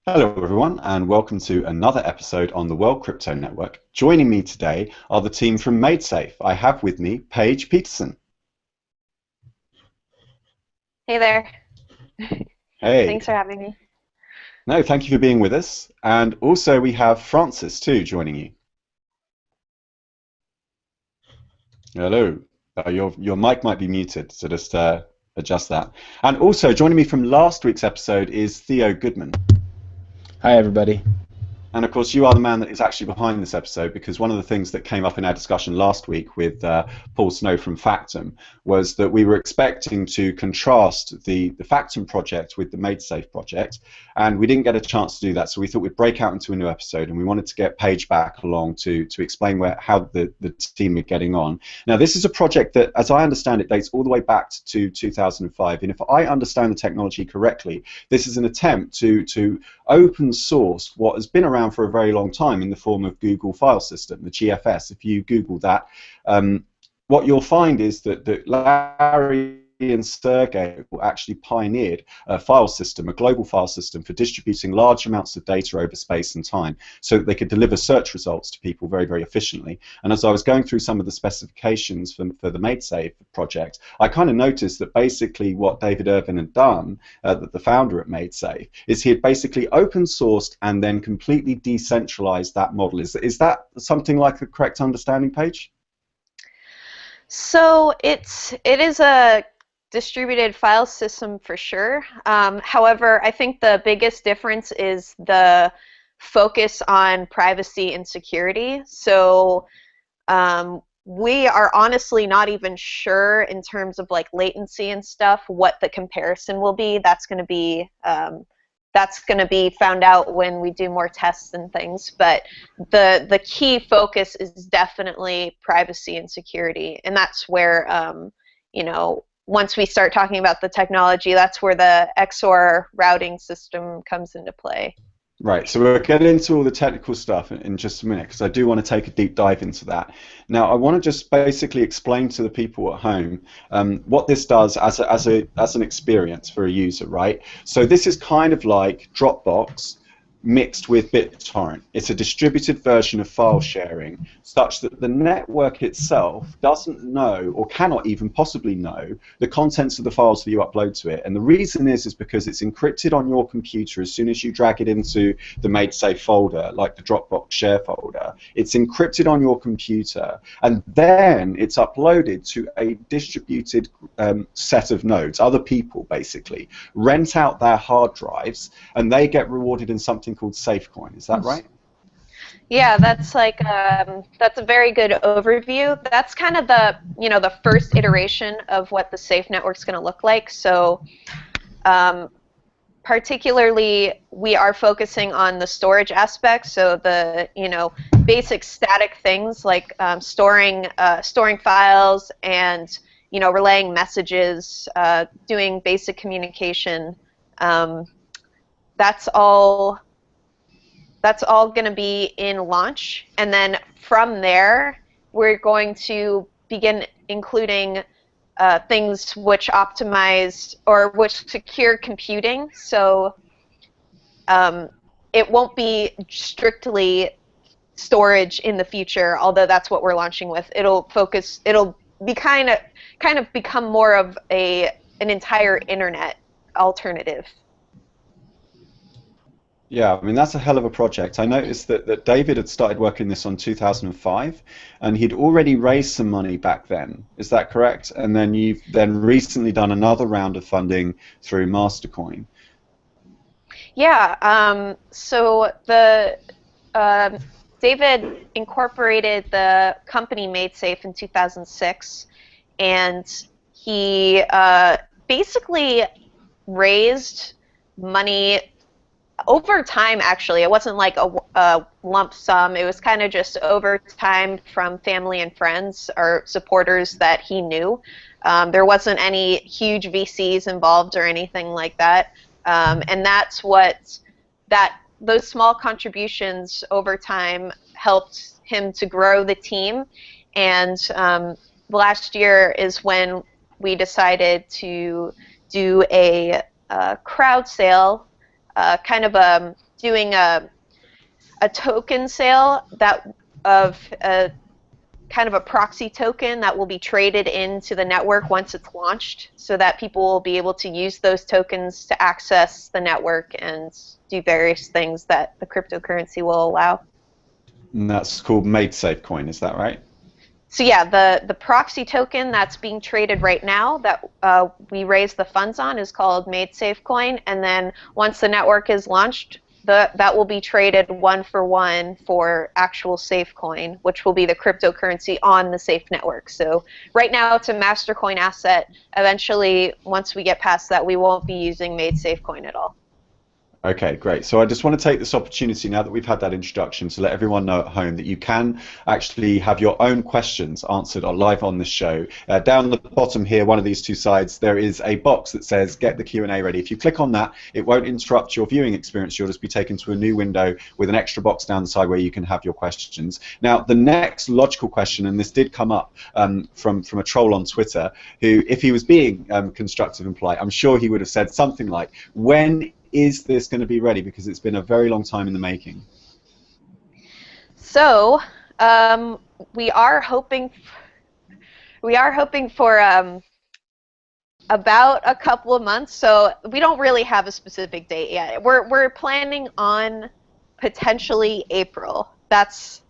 Hello, everyone, and welcome to another episode on the World Crypto Network. Joining me today are the team from MaidSafe. I have with me Paige Peterson. Hey there. Hey. Thanks for having me. No, thank you for being with us. And also we have Francis too joining you. Hello. Your mic might be muted, so just adjust that. And also joining me from last week's episode is Theo Goodman. Hi, everybody. And of course, you are the man that is actually behind this episode, because one of the things that came up in our discussion last week with Paul Snow from Factum was that we were expecting to contrast the Factum project with the MaidSafe project, and we didn't get a chance to do that. So we thought we'd break out into a new episode, and we wanted to get Paige back along to explain how the team are getting on. Now, this is a project that, as I understand it, dates all the way back to 2005. And if I understand the technology correctly, this is an attempt to open source what has been around for a very long time in the form of Google file system, the GFS. If you Google that, what you'll find is that Larry and Sergey actually pioneered a file system, a global file system for distributing large amounts of data over space and time so that they could deliver search results to people very, very efficiently. And as I was going through some of the specifications for the MaidSafe project, I kind of noticed that basically what David Irvin had done, the founder at MaidSafe, is he had basically open sourced and then completely decentralized that model. Is that something like a correct understanding, Paige? So it is a distributed file system for sure. However, I think the biggest difference is the focus on privacy and security. So we are honestly not even sure in terms of like latency and stuff what the comparison will be. That's going to be found out when we do more tests and things. But the key focus is definitely privacy and security, and that's where you know, once we start talking about the technology, that's where the XOR routing system comes into play. Right, so we'll get into all the technical stuff in just a minute, because I do want to take a deep dive into that. Now, I want to just basically explain to the people at home what this does as an experience for a user, right? So this is kind of like Dropbox mixed with BitTorrent. It's a distributed version of file sharing, such that the network itself doesn't know, or cannot even possibly know, the contents of the files that you upload to it. And the reason is because it's encrypted on your computer as soon as you drag it into the MaidSafe folder, like the Dropbox share folder. It's encrypted on your computer, and then it's uploaded to a distributed set of nodes. Other people basically rent out their hard drives, and they get rewarded in something called Safecoin. Is that right? Yeah, that's that's a very good overview. That's kind of the first iteration of what the Safe network's going to look like. So particularly we are focusing on the storage aspect, so the basic static things like storing files and relaying messages, doing basic communication. That's all going to be in launch, and then from there we're going to begin including things which optimize or which secure computing. So it won't be strictly storage in the future, although that's what we're launching with. It'll be kind of become more of an entire internet alternative. Yeah, I mean, that's a hell of a project. I noticed that David had started working this on 2005, and he'd already raised some money back then. Is that correct? And then you've then recently done another round of funding through Mastercoin. Yeah, so David incorporated the company MaidSafe in 2006, and he basically raised money over time. Actually, it wasn't like a lump sum. It was kind of just over time from family and friends or supporters that he knew. There wasn't any huge VCs involved or anything like that. And that's those small contributions over time helped him to grow the team. And last year is when we decided to do a crowd sale, kind of doing a token sale that of a kind of a proxy token that will be traded into the network once it's launched, so that people will be able to use those tokens to access the network and do various things that the cryptocurrency will allow. And that's called MaidSafe coin, is that right? So yeah, the proxy token that's being traded right now that we raised the funds on is called MaidSafe coin, and then once the network is launched, that will be traded 1-for-1 for actual Safecoin, which will be the cryptocurrency on the Safe network. So right now it's a Mastercoin asset. Eventually, once we get past that, we won't be using MaidSafe coin at all. Okay, great. So I just want to take this opportunity now that we've had that introduction to let everyone know at home that you can actually have your own questions answered live on this show. Down the bottom here, one of these two sides, there is a box that says get the Q&A ready. If you click on that, it won't interrupt your viewing experience. You'll just be taken to a new window with an extra box down the side where you can have your questions. Now, the next logical question, and this did come up from a troll on Twitter, who, if he was being constructive and polite, I'm sure he would have said something like, when is this going to be ready? Because it's been a very long time in the making. So we are hoping for about a couple of months. So we don't really have a specific date yet. We're planning on potentially April. That's,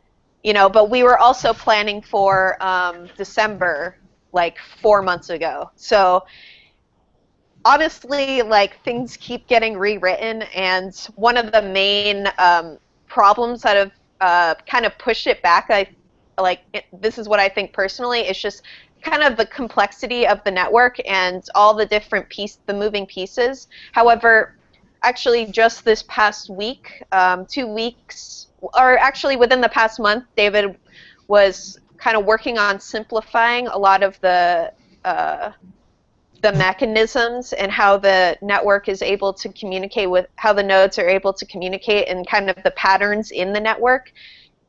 but we were also planning for December, like 4 months ago. So honestly, like, things keep getting rewritten, and one of the main problems that have kind of pushed it back, this is what I think personally, is just kind of the complexity of the network and all the different the moving pieces. However, actually just this past week, 2 weeks, or actually within the past month, David was kind of working on simplifying a lot of the mechanisms and how the network is able to communicate with, how the nodes are able to communicate, and kind of the patterns in the network.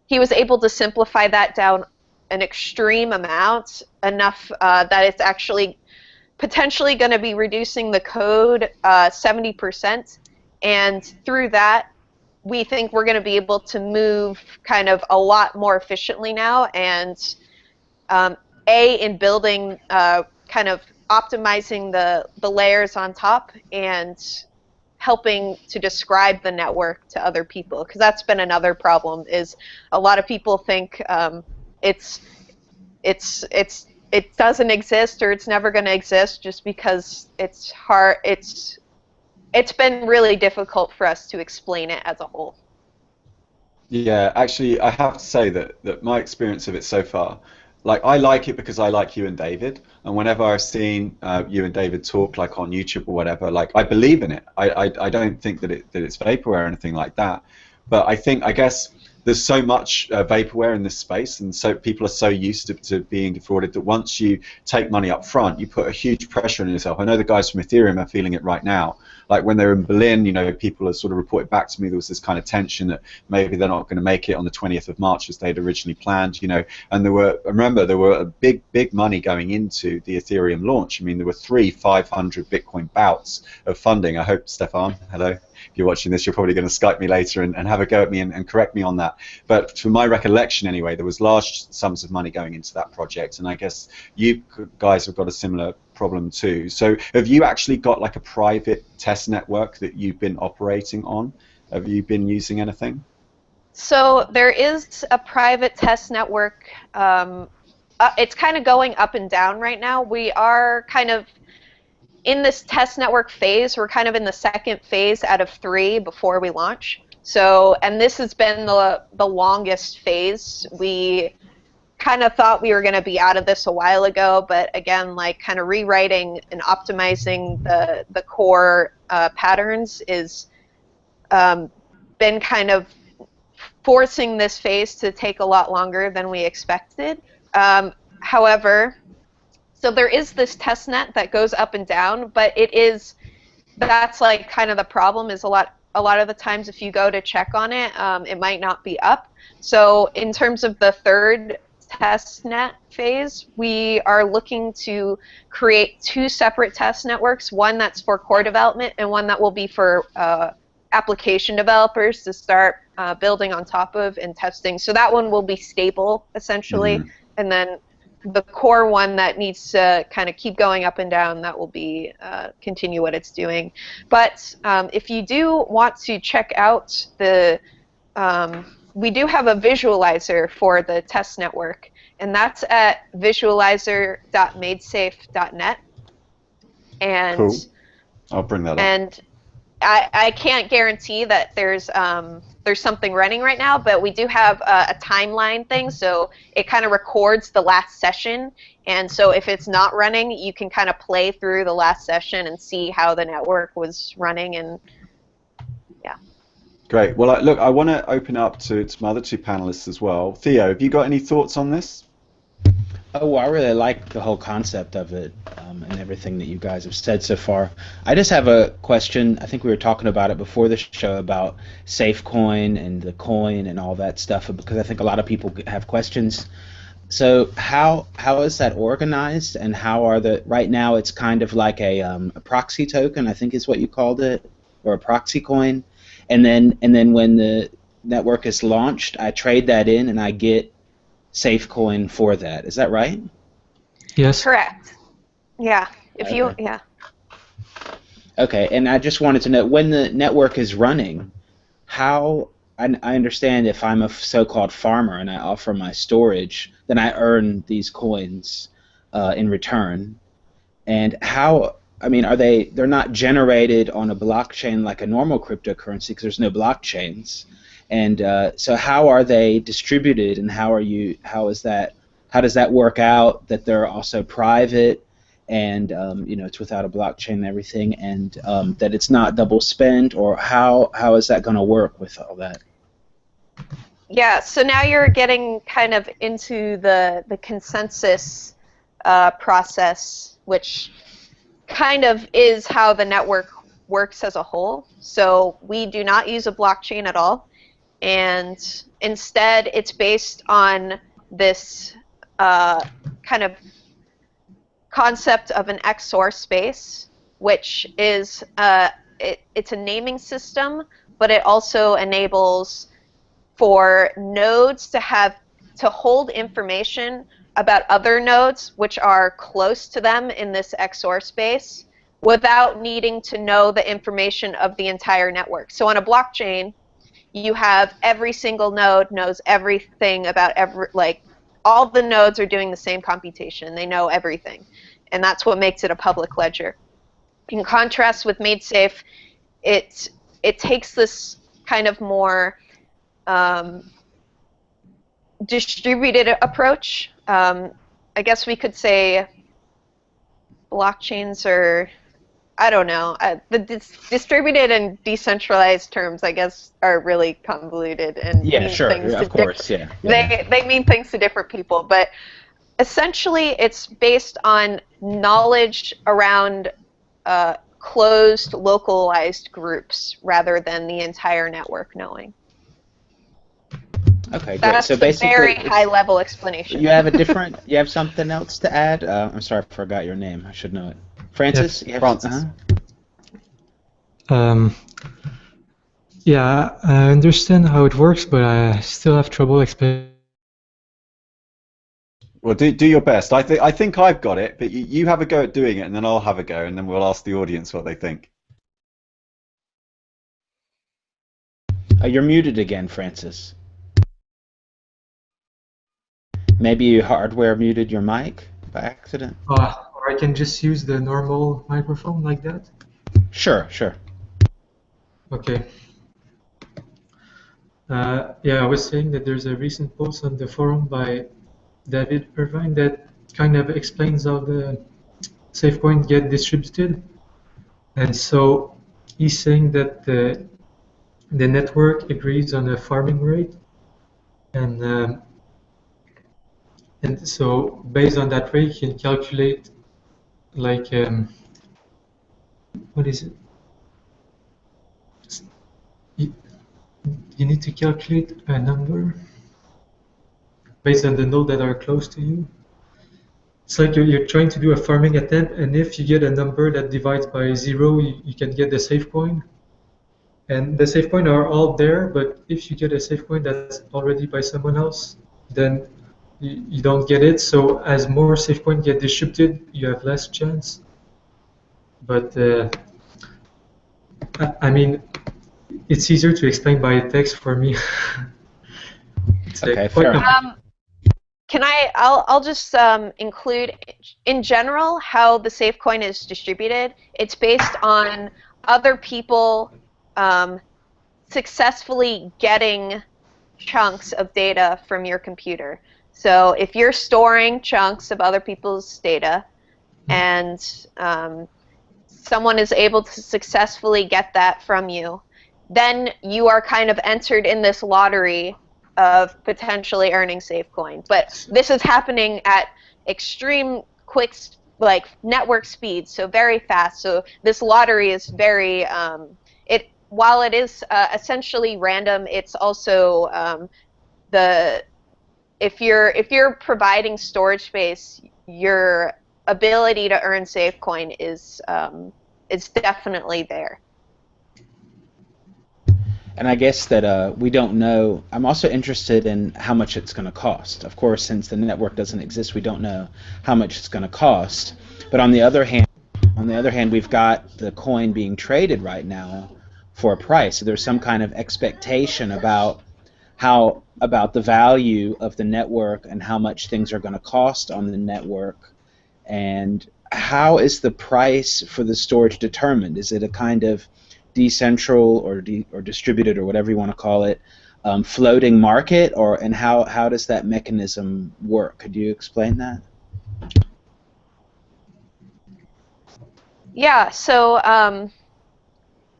He was able to simplify that down an extreme amount, enough that it's actually potentially going to be reducing the code 70%. And through that, we think we're going to be able to move kind of a lot more efficiently now, and in building kind of optimizing the layers on top and helping to describe the network to other people, because that's been another problem. Is a lot of people think it doesn't exist, or it's never going to exist, just because it's hard. It's been really difficult for us to explain it as a whole. Yeah, actually, I have to say that my experience of it so far, like, I like it because I like you and David, and whenever I've seen you and David talk, like on YouTube or whatever, like, I believe in it. I don't think that it's vaporware or anything like that, but I guess there's so much vaporware in this space, and so people are so used to being defrauded that once you take money up front, you put a huge pressure on yourself. I know the guys from Ethereum are feeling it right now. Like, when they were in Berlin, people have sort of reported back to me there was this kind of tension that maybe they're not going to make it on the 20th of March as they'd originally planned, and there were a big money going into the Ethereum launch. I mean, there were 3 500 Bitcoin bouts of funding. I hope, Stefan, hello, if you're watching this, you're probably going to Skype me later and have a go at me and correct me on that. But from my recollection anyway, there was large sums of money going into that project, and I guess you guys have got a similar problem too. So have you actually got like a private test network that you've been operating on? Have you been using anything? So there is a private test network. It's kind of going up and down right now. We are kind of in this test network phase. We're kind of in the second phase out of 3 before we launch. So, and this has been the longest phase. We kind of thought we were going to be out of this a while ago, but again, like, kind of rewriting and optimizing the core patterns is been kind of forcing this phase to take a lot longer than we expected. However, so there is this test net that goes up and down, but that's like kind of the problem, is a lot of the times if you go to check on it, it might not be up. So in terms of the third test net phase, we are looking to create 2 separate test networks, one that's for core development and one that will be for application developers to start building on top of and testing. So that one will be stable, essentially. And then the core one that needs to kind of keep going up and down, that will be continue what it's doing. But if you do want to check out the, we do have a visualizer for the test network, and that's at visualizer.maidsafe.net. And cool. I'll bring that up. And I can't guarantee that there's something running right now, but we do have a timeline thing, so it kind of records the last session, and so if it's not running, you can kind of play through the last session and see how the network was running, and yeah. Great. Well, look, I want to open up to my other two panelists as well. Theo, have you got any thoughts on this? Oh, well, I really like the whole concept of it and everything that you guys have said so far. I just have a question. I think we were talking about it before the show about Safecoin and the coin and all that stuff, because I think a lot of people have questions. So how is that organized, and how are right now it's kind of like a proxy token, I think is what you called it, or a proxy coin, and then when the network is launched, I trade that in and I get Safecoin for that. Is that right? Yes. Correct. Yeah. Okay. Okay, and I just wanted to know, when the network is running, how, I understand if I'm a so-called farmer and I offer my storage, then I earn these coins in return. And how, I mean, they're not generated on a blockchain like a normal cryptocurrency because there's no blockchains. And so how are they distributed, and how does that work out that they're also private, and it's without a blockchain and everything, and that it's not double spent, or how is that going to work with all that? Yeah, so now you're getting kind of into the consensus process, which kind of is how the network works as a whole. So we do not use a blockchain at all, and instead it's based on this kind of concept of an XOR space, which is it's a naming system, but it also enables for nodes to hold information about other nodes which are close to them in this XOR space without needing to know the information of the entire network. So on a blockchain, you have every single node knows everything about all the nodes are doing the same computation. They know everything. And that's what makes it a public ledger. In contrast with MaidSafe, it takes this kind of more distributed approach. I guess we could say blockchains are, I don't know, the distributed and decentralized terms, I guess, are really convoluted and yeah, mean sure, things of course, yeah. They mean things to different people, but essentially it's based on knowledge around closed, localized groups rather than the entire network knowing. Okay, great. That's So a basically, very high-level explanation. you have something else to add? I'm sorry, I forgot your name. I should know it. Francis? Yes. Francis. Yeah, I understand how it works, but I still have trouble explaining. Well, do your best. I think I've got it, but you have a go at doing it, and then I'll have a go, and then we'll ask the audience what they think. You're muted again, Francis. Maybe you hardware muted your mic by accident? Or I can just use the normal microphone like that? Sure. Okay. Yeah, I was saying that there's a recent post on the forum by David Irvine that kind of explains how the Safecoin get distributed. And so he's saying that the network agrees on a farming rate, and so based on that rate, you can calculate like what is it? You need to calculate a number based on the node that are close to you. It's like you're trying to do a farming attempt, and if you get a number that divides by 0, you can get the Safecoin. And the Safecoin are all there, but if you get a Safecoin that's already by someone else, then you don't get it. So as more Safecoin get distributed, you have less chance. But I mean, it's easier to explain by text for me. It's Okay, quite fair enough. I'll just include in general how the Safecoin is distributed. It's based on other people successfully getting chunks of data from your computer. So if you're storing chunks of other people's data and someone is able to successfully get that from you, then you are kind of entered in this lottery of potentially earning Safecoin. But this is happening at extreme quick, like network speed, so very fast. So this lottery is very while it is essentially random, it's also if you're providing storage space, your ability to earn Safecoin is definitely there. And I guess that we don't know. I'm also interested in how much it's going to cost. Of course, since the network doesn't exist, we don't know how much it's going to cost. But on the other hand, we've got the coin being traded right now for a price. So there's some kind of expectation about the value of the network and how much things are going to cost on the network. And how is the price for the storage determined? Is it a kind of decentral or distributed or whatever you want to call it, floating market, and how does that mechanism work? Could you explain that? Yeah. So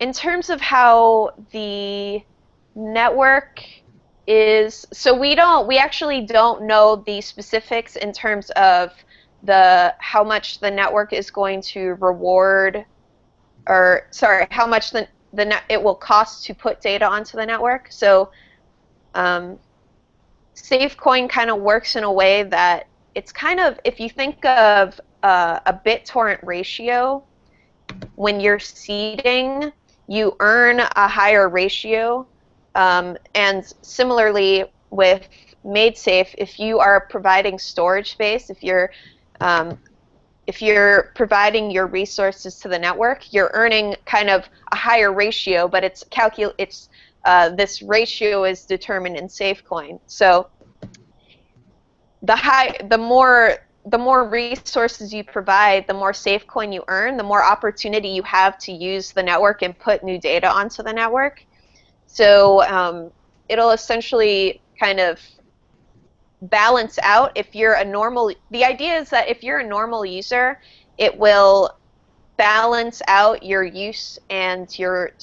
in terms of how the network is, so we actually don't know the specifics in terms of how much the network is going to reward, or sorry, how much it will cost to put data onto the network. So Safecoin kind of works in a way that it's kind of, if you think of a BitTorrent ratio, when you're seeding, you earn a higher ratio. And similarly with MaidSafe, if you are providing storage space, if you're providing your resources to the network, you're earning kind of a higher ratio, but this ratio is determined in Safecoin. So the more resources you provide, the more Safecoin you earn, the more opportunity you have to use the network and put new data onto the network. So it'll essentially kind of balance out. The idea is that if you're a normal user, it will balance out your use and your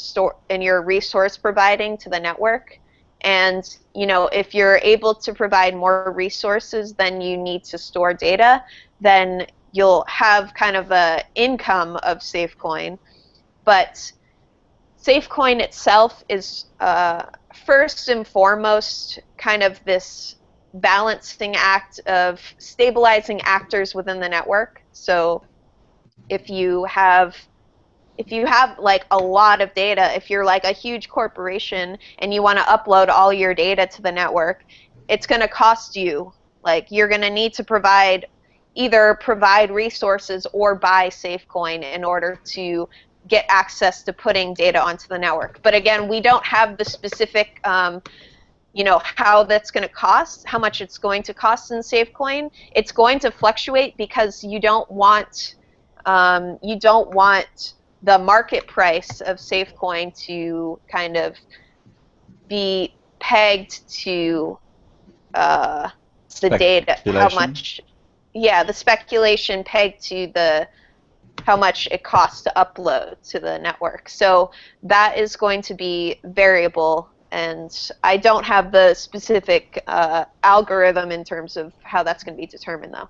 resource providing to the network. And if you're able to provide more resources than you need to store data, then you'll have kind of a income of Safecoin. But Safecoin itself is first and foremost kind of this balancing act of stabilizing actors within the network. So if you have like a lot of data, if you're like a huge corporation and you want to upload all your data to the network, it's going to cost you. Like, you're going to need to either provide resources or buy Safecoin in order to get access to putting data onto the network. But again, we don't have the specific how that's going to cost, how much it's going to cost in Safecoin. It's going to fluctuate because you don't want the market price of Safecoin to kind of be pegged to the data, how much, the speculation pegged to how much it costs to upload to the network. So that is going to be variable, and I don't have the specific algorithm in terms of how that's going to be determined, though.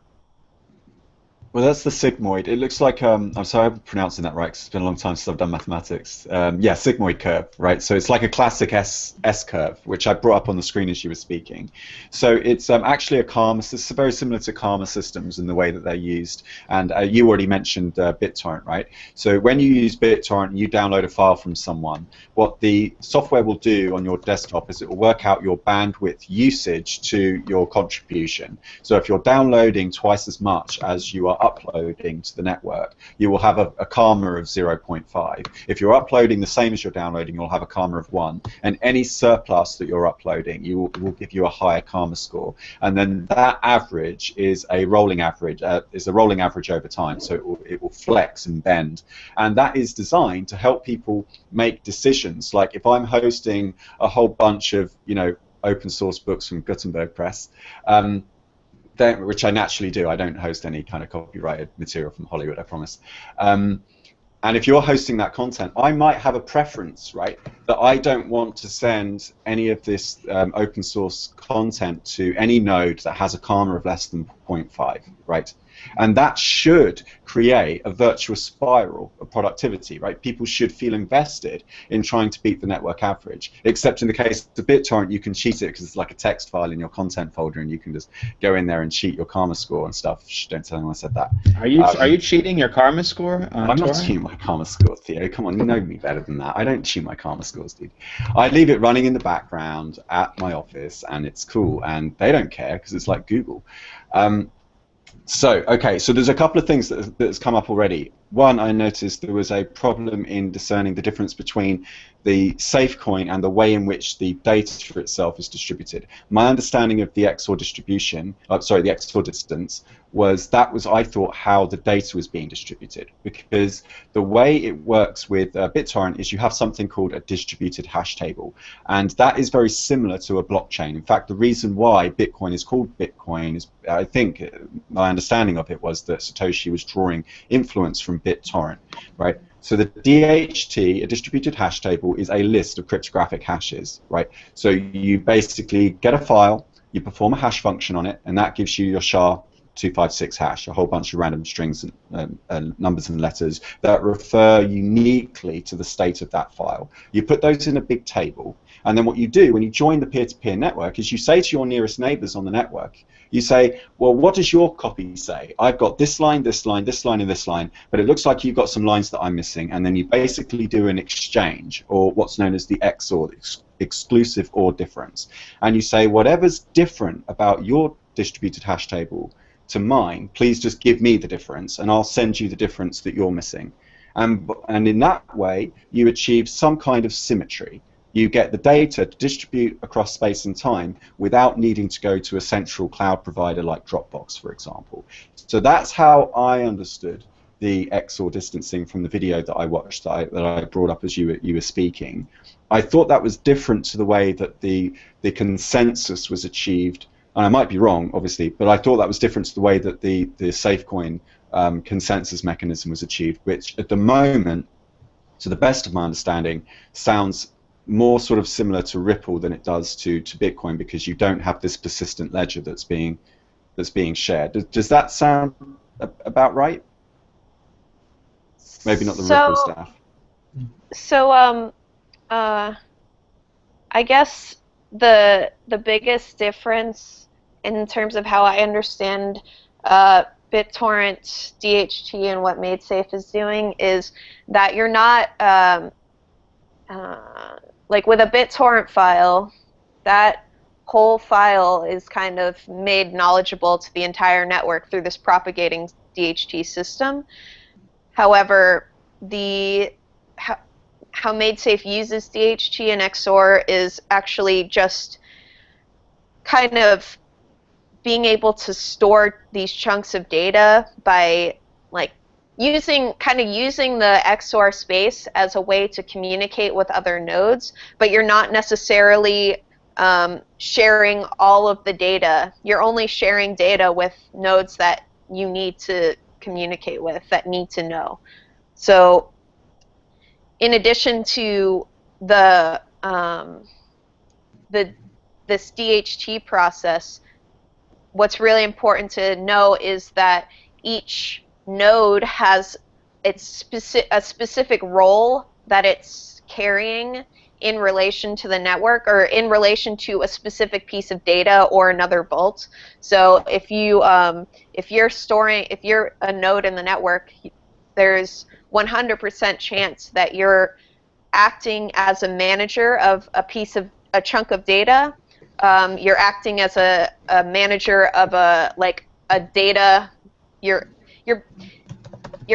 Well, that's the sigmoid. It looks like I'm sorry I'm pronouncing that right, 'cause it's been a long time since I've done mathematics. Yeah, sigmoid curve, right? So it's like a classic S curve, which I brought up on the screen as you were speaking. So it's actually a karma. It's very similar to karma systems in the way that they're used. And you already mentioned BitTorrent, right? So when you use BitTorrent and you download a file from someone, what the software will do on your desktop is it will work out your bandwidth usage to your contribution. So if you're downloading twice as much as you are uploading to the network, you will have a karma of 0.5. If you're uploading the same as you're downloading, you'll have a karma of 1. And any surplus that you're uploading, will give you a higher karma score. And then that average is a rolling average, over time. So it will flex and bend. And that is designed to help people make decisions. Like if I'm hosting a whole bunch of, open source books from Gutenberg Press, which I naturally do. I don't host any kind of copyrighted material from Hollywood, I promise. And if you're hosting that content, I might have a preference, right, that I don't want to send any of this open source content to any node that has a karma of less than 0.5, right? And that should create a virtuous spiral of productivity, right? People should feel invested in trying to beat the network average, except in the case of BitTorrent, you can cheat it because it's like a text file in your content folder and you can just go in there and cheat your karma score and stuff. Shh, don't tell anyone I said that. Are you cheating your karma score on I'm Torrent? not cheating my karma score, Theo. Come on, you know me better than that. I don't cheat my karma scores, dude. I leave it running in the background at my office and it's cool, and they don't care because it's like Google. So there's a couple of things that's come up already. One, I noticed there was a problem in discerning the difference between the Safecoin and the way in which the data itself is distributed. My understanding of the XOR distribution, the XOR distance, was I thought, how the data was being distributed. Because the way it works with BitTorrent is you have something called a distributed hash table. And that is very similar to a blockchain. In fact, the reason why Bitcoin is called Bitcoin is, I think, my understanding of it was that Satoshi was drawing influence from BitTorrent, right? So the DHT, a distributed hash table, is a list of cryptographic hashes, right? So you basically get a file, you perform a hash function on it, and that gives you your SHA-256 hash, a whole bunch of random strings and numbers and letters that refer uniquely to the state of that file. You put those in a big table, and then what you do when you join the peer-to-peer network is you say to your nearest neighbors on the network, you say, well, what does your copy say? I've got this line, this line, this line, and this line, but it looks like you've got some lines that I'm missing, and then you basically do an exchange, or what's known as the XOR, exclusive OR difference. And you say, whatever's different about your distributed hash table to mine, please just give me the difference, and I'll send you the difference that you're missing. And in that way, you achieve some kind of symmetry. You get the data to distribute across space and time without needing to go to a central cloud provider like Dropbox, for example. So that's how I understood the XOR distancing from the video that I watched, that I brought up as you were speaking. I thought that was different to the way that the consensus was achieved, and I might be wrong, obviously, but I thought that was different to the way that the Safecoin consensus mechanism was achieved, which at the moment, to the best of my understanding, sounds more sort of similar to Ripple than it does to Bitcoin, because you don't have this persistent ledger that's being shared. Does that sound about right? Maybe not the Ripple staff. So I guess the biggest difference in terms of how I understand BitTorrent, DHT, and what MaidSafe is doing is that you're not like with a BitTorrent file, that whole file is kind of made knowledgeable to the entire network through this propagating DHT system. However, how MaidSafe uses DHT and XOR is actually just kind of being able to store these chunks of data by like using the XOR space as a way to communicate with other nodes, but you're not necessarily sharing all of the data. You're only sharing data with nodes that you need to communicate with, that need to know. So in addition to this DHT process, what's really important to know is that each node has a specific role that it's carrying in relation to the network, or in relation to a specific piece of data or another vault. So if you're a node in the network, there's 100% chance that you're acting as a manager of a chunk of data. You're acting as a manager of a data. You're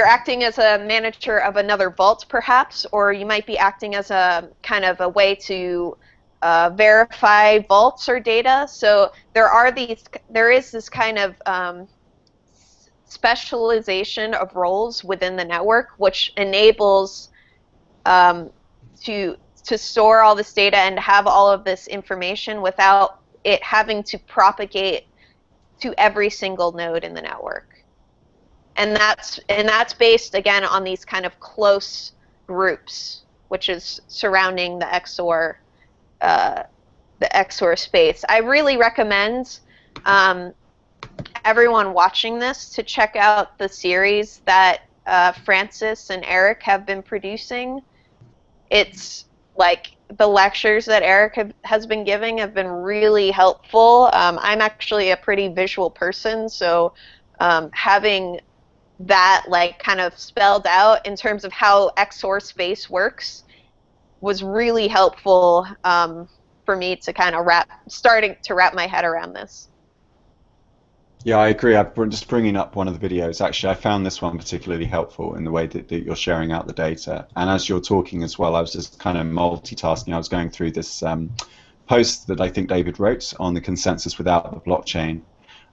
acting as a manager of another vault, perhaps, or you might be acting as a kind of a way to verify vaults or data. So there is this kind of specialization of roles within the network, which enables to store all this data and to have all of this information without it having to propagate to every single node in the network. And that's based, again, on these kind of close groups, which is surrounding the XOR space. I really recommend everyone watching this to check out the series that Francis and Eric have been producing. It's like the lectures that Eric has been giving have been really helpful. I'm actually a pretty visual person, so having that kind of spelled out in terms of how XOR space works was really helpful for me to kind of starting to wrap my head around this. Yeah, I agree. I'm just bringing up one of the videos. Actually, I found this one particularly helpful in the way that you're sharing out the data. And as you're talking as well, I was just kind of multitasking. I was going through this post that I think David wrote on the consensus without the blockchain.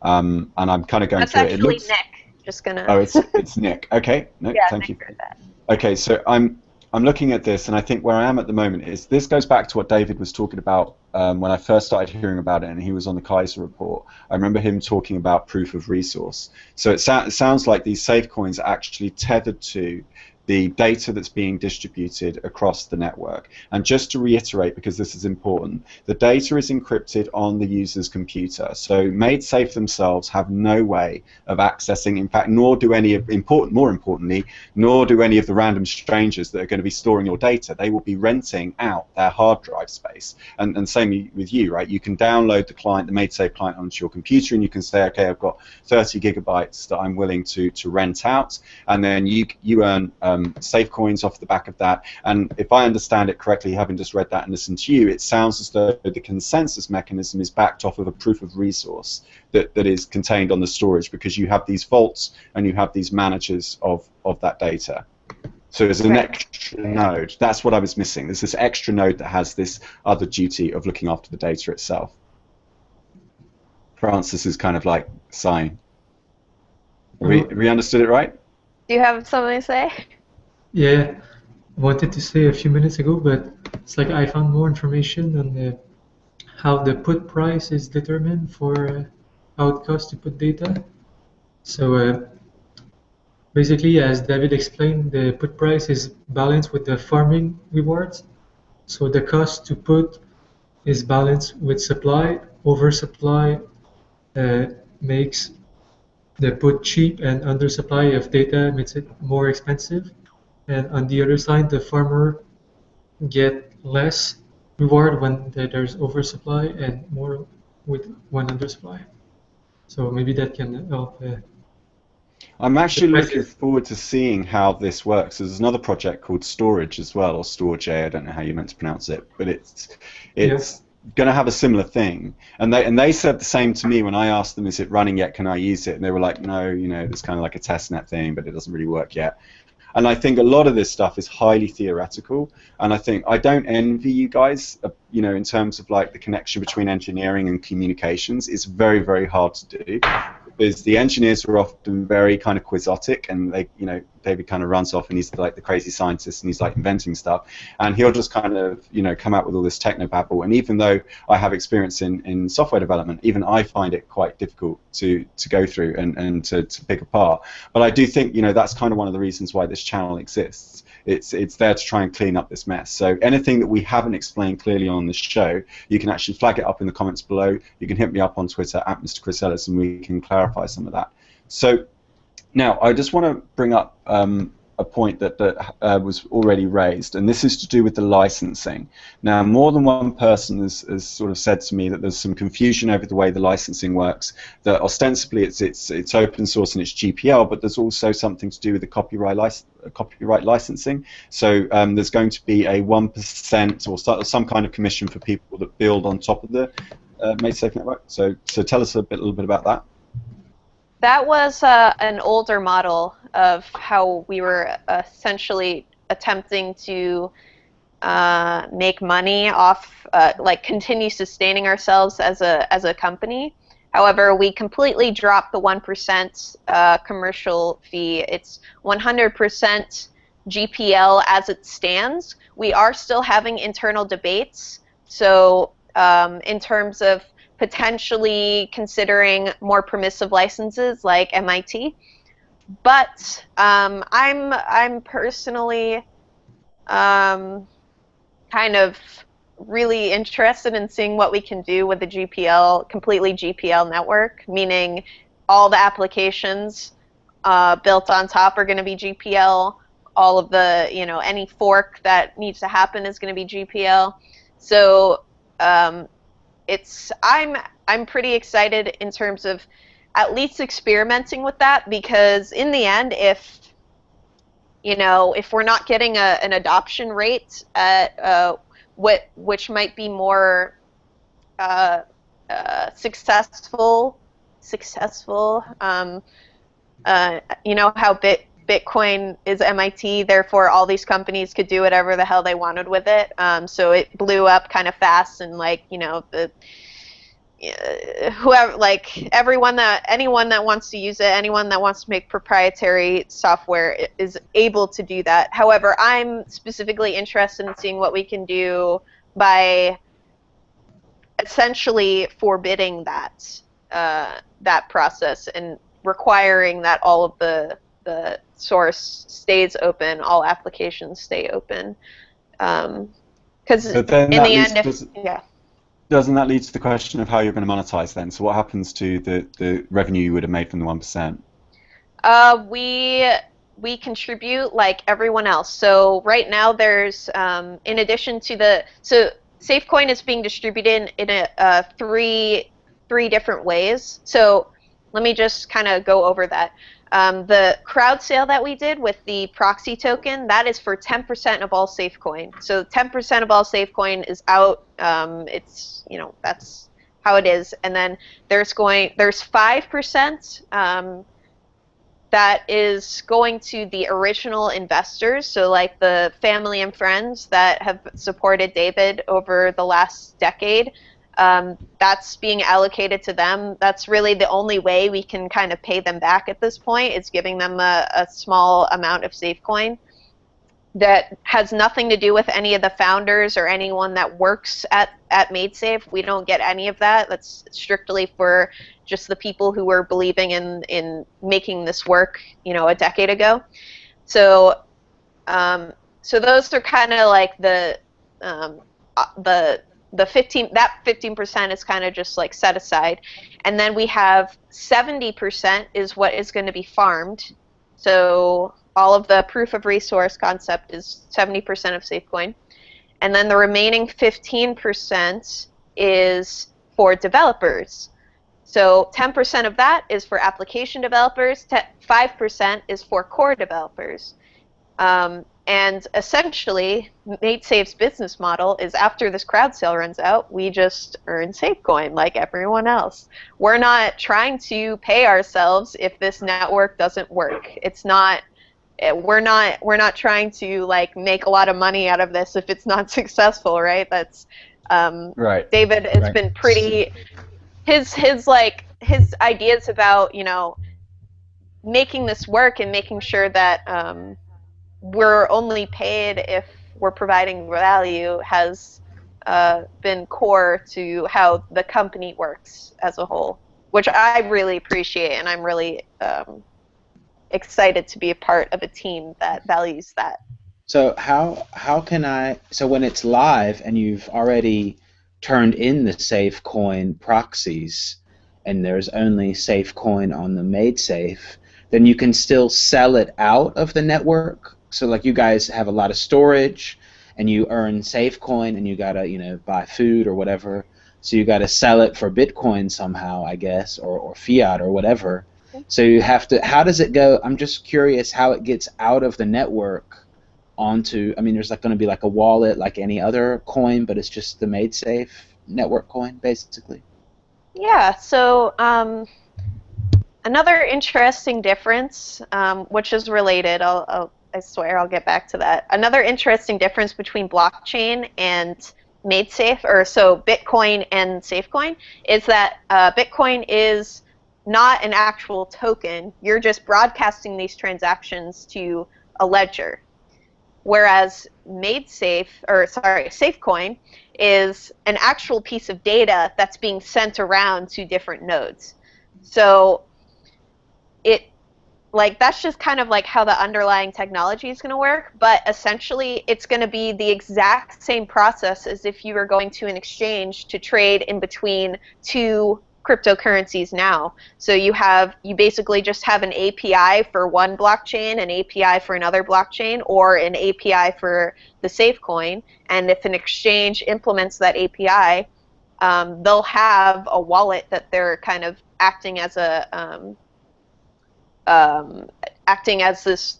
And I'm kind of going through it. That's actually Nick. Just gonna. Oh, it's Nick. Okay. No, yeah, thank Nick you. heard that. Okay, so I'm looking at this, and I think where I am at the moment is this goes back to what David was talking about when I first started hearing about it, and he was on the Kaiser report. I remember him talking about proof of resource. So it sounds like these Safecoins are actually tethered to the data that's being distributed across the network. And just to reiterate, because this is important, the data is encrypted on the user's computer. So MaidSafe themselves have no way of accessing, in fact, nor do any of, more importantly, nor do any of the random strangers that are going to be storing your data. They will be renting out their hard drive space. And same with you, right? You can download the client, the MaidSafe client, onto your computer, and you can say, okay, I've got 30 gigabytes that I'm willing to rent out, and then you earn Safecoins off the back of that. And if I understand it correctly, having just read that and listened to you, it sounds as though the consensus mechanism is backed off of a proof of resource that is contained on the storage, because you have these vaults and you have these managers of that data. So there's an extra node. That's what I was missing. There's this extra node that has this other duty of looking after the data itself. Francis is kind of like sighing. Have we understood it right? Do you have something to say? Yeah, I wanted to say a few minutes ago, but it's like I found more information on how the put price is determined for how it costs to put data. So basically, as David explained, the put price is balanced with the farming rewards. So the cost to put is balanced with supply. Oversupply makes the put cheap, and undersupply of data makes it more expensive. And on the other side, the farmer get less reward when there's oversupply and more when undersupply. So maybe that can help. I'm actually looking forward to seeing how this works. There's another project called Storage as well, or Storage. I don't know how you meant to pronounce it, but it's going to have a similar thing. And they said the same to me when I asked them, "Is it running yet? Can I use it?" And they were like, "No, you know, it's kind of like a testnet thing, but it doesn't really work yet." And I think a lot of this stuff is highly theoretical, and I think I don't envy you guys, you know, in terms of like the connection between engineering and communications. It's very, very hard to do, because the engineers are often very kind of quixotic, and they, you know, David kind of runs off and he's like the crazy scientist and he's like inventing stuff, and he'll just kind of, you know, come out with all this technobabble. And even though I have experience in software development, even I find it quite difficult to go through and to pick apart. But I do think, you know, that's kind of one of the reasons why this channel exists. It's there to try and clean up this mess. So anything that we haven't explained clearly on this show, you can actually flag it up in the comments below. You can hit me up on Twitter @Mr. Chris Ellis, and we can clarify some of that. So Now, I just want to bring up a point that was already raised, and this is to do with the licensing. Now, more than one person has sort of said to me that there's some confusion over the way the licensing works, that ostensibly it's open source and it's GPL, but there's also something to do with the copyright licensing. So there's going to be a 1% or some kind of commission for people that build on top of the MaidSafe network. So tell us a little bit about that. That was an older model of how we were essentially attempting to make money off, like continue sustaining ourselves as a company. However, we completely dropped the 1% commercial fee. It's 100% GPL as it stands. We are still having internal debates. So in terms of potentially considering more permissive licenses like MIT, but I'm personally kind of really interested in seeing what we can do with the GPL, completely GPL network, meaning all the applications built on top are going to be GPL. All of the, any fork that needs to happen is going to be GPL. So I'm pretty excited in terms of at least experimenting with that, because in the end, if we're not getting an adoption rate at which might be more successful, how Bitcoin is MIT, therefore all these companies could do whatever the hell they wanted with it. So it blew up kind of fast, and anyone that wants to use it, anyone that wants to make proprietary software is able to do that. However, I'm specifically interested in seeing what we can do by essentially forbidding that process and requiring that all of the source stays open, all applications stay open. Because in the end, doesn't that lead to the question of how you're going to monetize then? So what happens to the revenue you would have made from the 1%? We contribute like everyone else. So right now there's, in addition to Safecoin is being distributed in three different ways. So let me just kind of go over that. The crowd sale that we did with the proxy token, that is for 10% of all Safecoin. So 10% of all Safecoin is out. It's, that's how it is. And then there's 5% that is going to the original investors. So like the family and friends that have supported David over the last decade. That's being allocated to them. That's really the only way we can kind of pay them back at this point, is giving them a small amount of Safecoin. That has nothing to do with any of the founders or anyone that works at MaidSafe. We don't get any of that. That's strictly for just the people who were believing in making this work, a decade ago. So those are kind of like the 15% is kind of just like set aside, and then we have 70% is what is going to be farmed. So all of the proof of resource concept is 70% of Safecoin, and then the remaining 15% is for developers. So 10% of that is for application developers, 5% is for core developers. And essentially, MaidSafe's business model is, after this crowd sale runs out, we just earn Safecoin like everyone else. We're not trying to pay ourselves if this network doesn't work. It's not. We're not trying to like make a lot of money out of this if it's not successful, right? That's right. David has been pretty. His ideas about making this work and making sure that we're only paid if we're providing value has been core to how the company works as a whole, which I really appreciate, and I'm really excited to be a part of a team that values that. So how can I, so when it's live and you've already turned in the Safecoin proxies and there's only Safecoin on the MaidSafe, then you can still sell it out of the network. So like you guys have a lot of storage, and you earn Safecoin, and you gotta buy food or whatever. So you gotta sell it for Bitcoin somehow, I guess, or fiat or whatever. So you have to. How does it go? I'm just curious how it gets out of the network onto. I mean, there's like going to be like a wallet, like any other coin, but it's just the MaidSafe network coin, basically. Yeah. So another interesting difference, which is related. I swear I'll get back to that. Another interesting difference between blockchain and MaidSafe, or so Bitcoin and Safecoin, is that Bitcoin is not an actual token. You're just broadcasting these transactions to a ledger. Whereas Safecoin is an actual piece of data that's being sent around to different nodes. So that's just kind of like how the underlying technology is going to work, but essentially it's going to be the exact same process as if you were going to an exchange to trade in between two cryptocurrencies now. So you basically just have an API for one blockchain, an API for another blockchain, or an API for the Safecoin, and if an exchange implements that API, they'll have a wallet that they're kind of acting as this,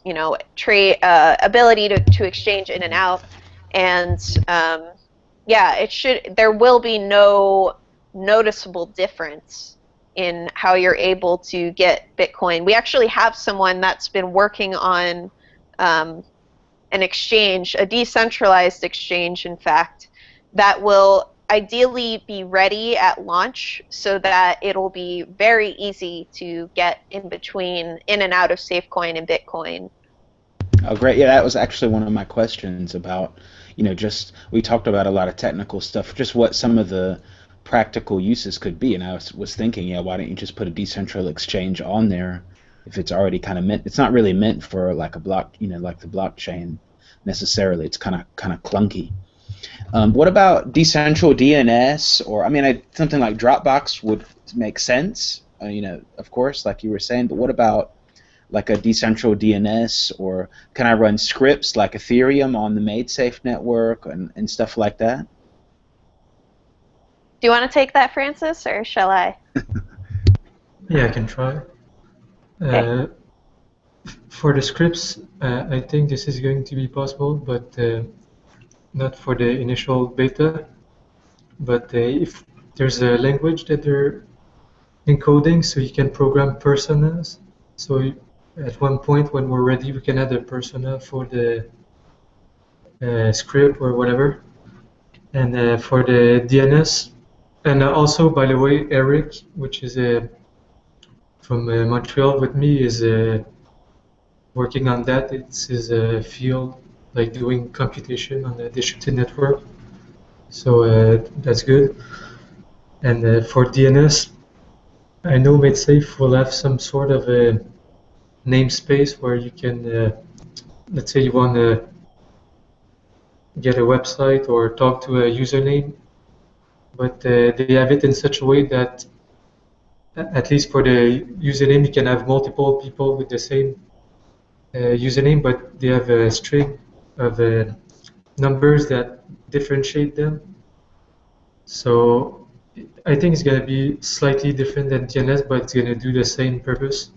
trade ability to exchange in and out, and there will be no noticeable difference in how you're able to get Bitcoin. We actually have someone that's been working on an exchange, a decentralized exchange, in fact, that will ideally be ready at launch so that it'll be very easy to get in and out of Safecoin and Bitcoin. Oh, great. Yeah, that was actually one of my questions about, we talked about a lot of technical stuff, just what some of the practical uses could be. And I was thinking, why don't you just put a decentralized exchange on there if it's already kind of meant, it's not really meant for like a block, like the blockchain necessarily. It's kind of clunky. What about decentral DNS, or something like Dropbox would make sense, of course, like you were saying, but what about like a decentral DNS, or can I run scripts like Ethereum on the MaidSafe network and stuff like that? Do you want to take that, Francis, or shall I? Yeah, I can try. Okay. For the scripts, I think this is going to be possible, but not for the initial beta. But if there's a language that they're encoding, so you can program personas. So at one point when we're ready, we can add a persona for the script or whatever. And for the DNS, and also, by the way, Eric, which is from Montreal with me, is working on that. It's his field, like doing computation on the distributed network. So that's good. And for DNS, I know MaidSafe will have some sort of a namespace where you can, let's say you want to get a website or talk to a username, but they have it in such a way that, at least for the username, you can have multiple people with the same username, but they have a string of numbers that differentiate them. So I think it's going to be slightly different than DNS, but it's going to do the same purpose.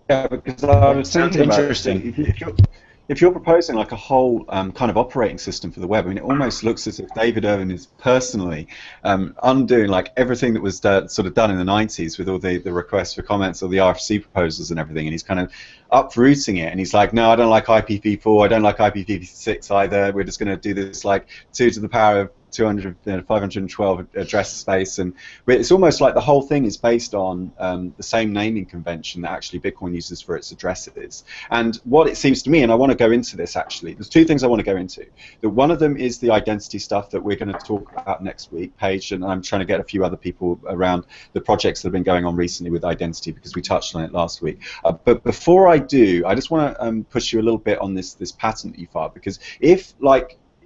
Yeah, because I was thinking about it. If you're proposing like a whole kind of operating system for the web, it almost looks as if David Irvin is personally undoing like everything that was sort of done in the 90s with all the requests for comments or the RFC proposals and everything, and he's kind of uprooting it, and he's like, no, I don't like IPv4, I don't like IPv6 either, we're just going to do this like 2 to the power of 512 address space, and it's almost like the whole thing is based on the same naming convention that actually Bitcoin uses for its addresses. And what it seems to me, and I want to go into this actually, there's two things I want to go into. One of them is the identity stuff that we're going to talk about next week, Paige, and I'm trying to get a few other people around the projects that have been going on recently with identity because we touched on it last week. But before I do, I just want to push you a little bit on this patent that you filed, because if